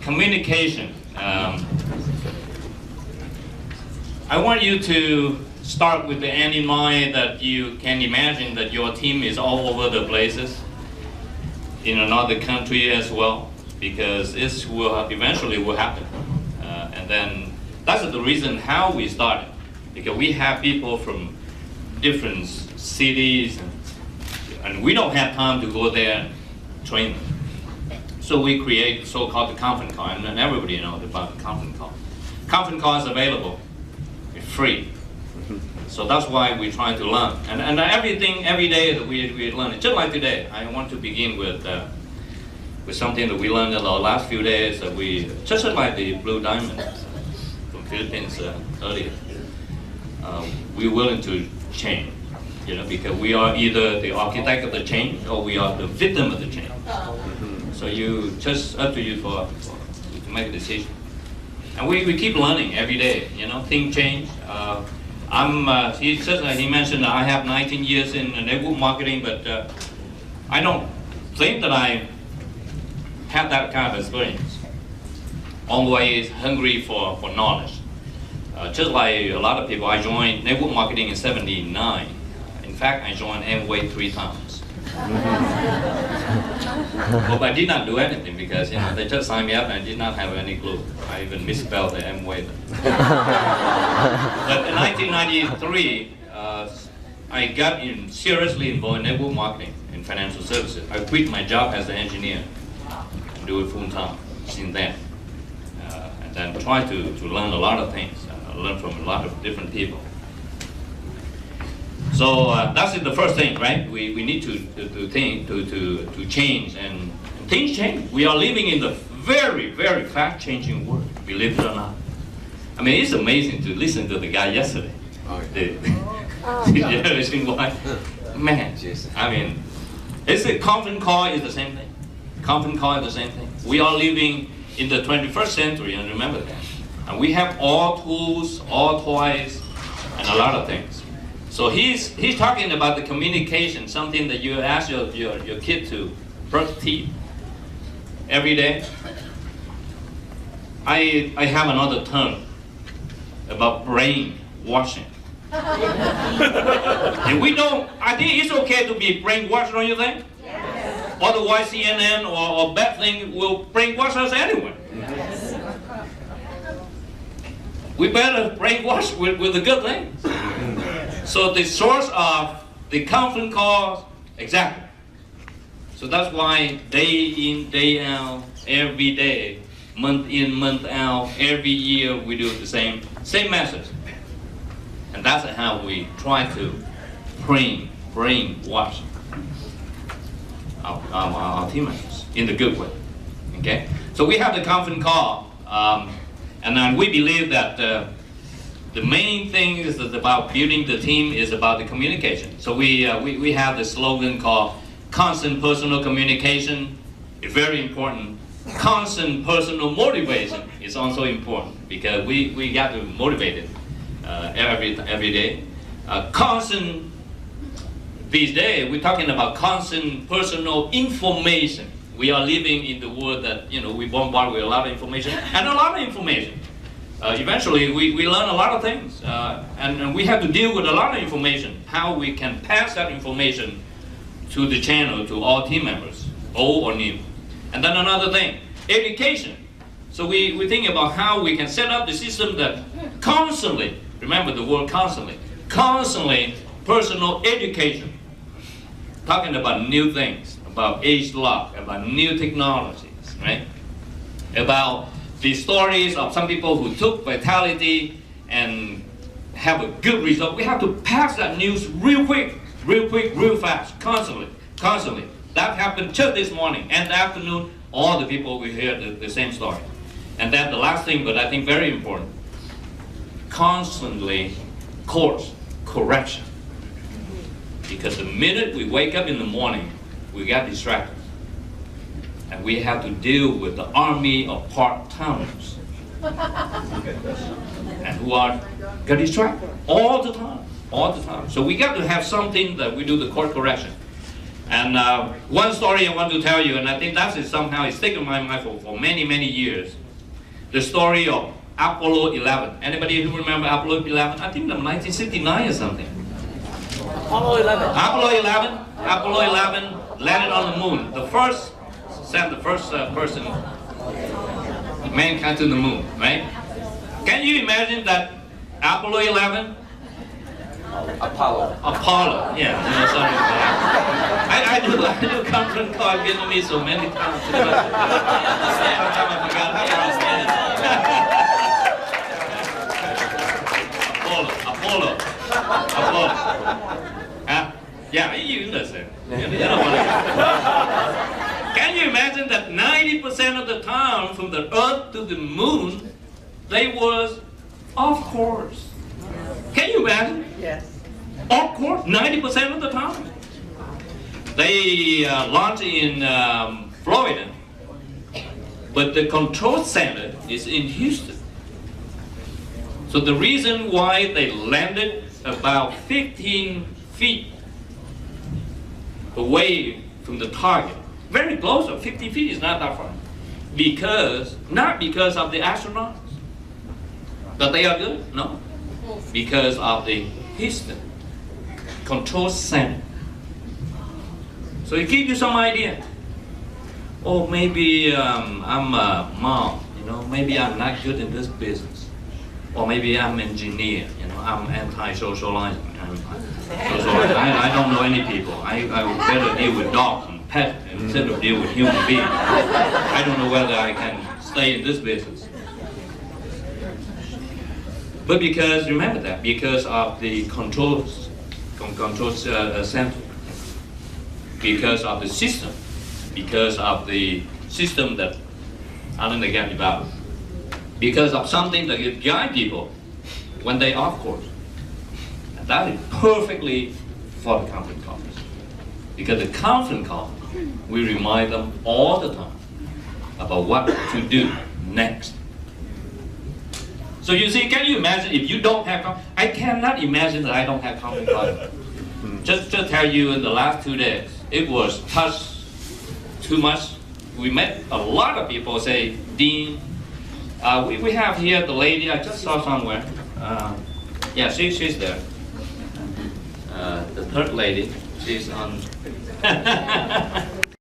communication. I want you to start with the end in mind that you can imagine that your team is all over the places in another country as well, because this will eventually will happen. And then that's the reason how we started, because we have people from different cities and we don't have time to go there and train them. So we create so-called the conference call, and everybody knows about the conference call. Conference call is available, it's free. So that's why we try to learn. And everything, every day that we learn, just like today, I want to begin with something that we learned in the last few days, that we, just like the Blue Diamond from Philippines earlier, we're willing to change, you know, because we are either the architect of the change or we are the victim of the change. So you, just up to you to make a decision. And we keep learning every day, you know, things change. He mentioned that I have 19 years in network marketing, but I don't think that I have that kind of experience. Always hungry for knowledge. Just like a lot of people, I joined network marketing in '79. In fact, I joined Amway 3 times. But I did not do anything because, you know, they just signed me up and I did not have any clue. I even misspelled the Amway. But in 1993, I got seriously involved in network marketing in financial services. I quit my job as an engineer and do it full time since then. And then try to learn a lot of things, learn from a lot of different people. So that's the first thing, right? We need to think, to change, and things change. We are living in the very, very fast changing world, believe it or not. I mean, it's amazing to listen to the guy yesterday. The generation Y. Man, I mean, it's a conference call is the same thing. Conference call is the same thing. We are living in the 21st century, and remember that. And we have all tools, all toys, and a lot of things. So he's talking about the communication, something that you ask your kid to brush teeth every day. I have another term about brainwashing. And we don't, I think it's okay to be brainwashed, don't you think? Yes. Otherwise CNN or bad thing will brainwash us anyway. Yes. We better brainwash with the good things. So the source of the conference calls, exactly. So that's why day in, day out, every day, month in, month out, every year we do the same message. And that's how we try to brainwash our team members in the good way. Okay? So we have the conference call, and then we believe that the main thing is about building the team is about the communication. So we have the slogan called constant personal communication. It's very important. Constant personal motivation is also important because we got to motivate it every day. Constant, these days we're talking about constant personal information. We are living in the world that, you know, we bombard with a lot of information and a lot of information. Eventually we learn a lot of things and we have to deal with a lot of information. How we can pass that information to the channel, to all team members, old or new. And then another thing, education. So we think about how we can set up the system that constantly, remember the word constantly personal education. Talking about new things, about age lock, about new technologies, right? About the stories of some people who took vitality and have a good result. We have to pass that news real quick, real fast, constantly. That happened just this morning and the afternoon, all the people will hear the same story. And then the last thing, but I think very important, constantly course correction. Because the minute we wake up in the morning, we got distracted. And we have to deal with the army of part-timers. And who get distracted all the time. So we got to have something that we do the course correction. And one story I want to tell you, and I think that is somehow it's sticking in my mind for many, many years. The story of Apollo 11. Anybody who remember Apollo 11? I think in 1969 or something. Apollo 11. Apollo 11. Apollo 11 landed on the moon. The first person, mankind to the moon, right? Can you imagine that Apollo 11? Apollo, yeah. You know, sorry about that. I do conference call Vietnamese so many times. Sometimes I forgot how to understand it. Apollo. Huh? Yeah, you listen. You don't want to. Can you imagine that 90% of the time from the Earth to the moon, they was off course? Can you imagine? Yes. Off course, 90% of the time. They launched in Florida, but the control center is in Houston. So the reason why they landed about 15 feet away from the target, very close, 50 feet is not that far, not because of the astronauts, that they are good, no, because of the Houston control center. So it gives you some idea. Oh, maybe I'm a mom, you know, maybe I'm not good in this business. Or maybe I'm an engineer, you know, I'm anti-socializing. I don't know any people. I would better deal with dogs and pets instead of deal with human beings. I don't know whether I can stay in this business. But because, remember that, because of the control center, because of the system, because of the system that Alan again developed, because of something that you guide people when they off course. And that is perfectly for the conference calls. Because the conference call, we remind them all the time about what to do next. So you see, can you imagine if you don't have, I cannot imagine that I don't have conference call. Just to tell you, in the last 2 days, it was touched too much. We met a lot of people say, Dean, we have here the lady I just saw somewhere. Yeah, she's there. The third lady, she's on.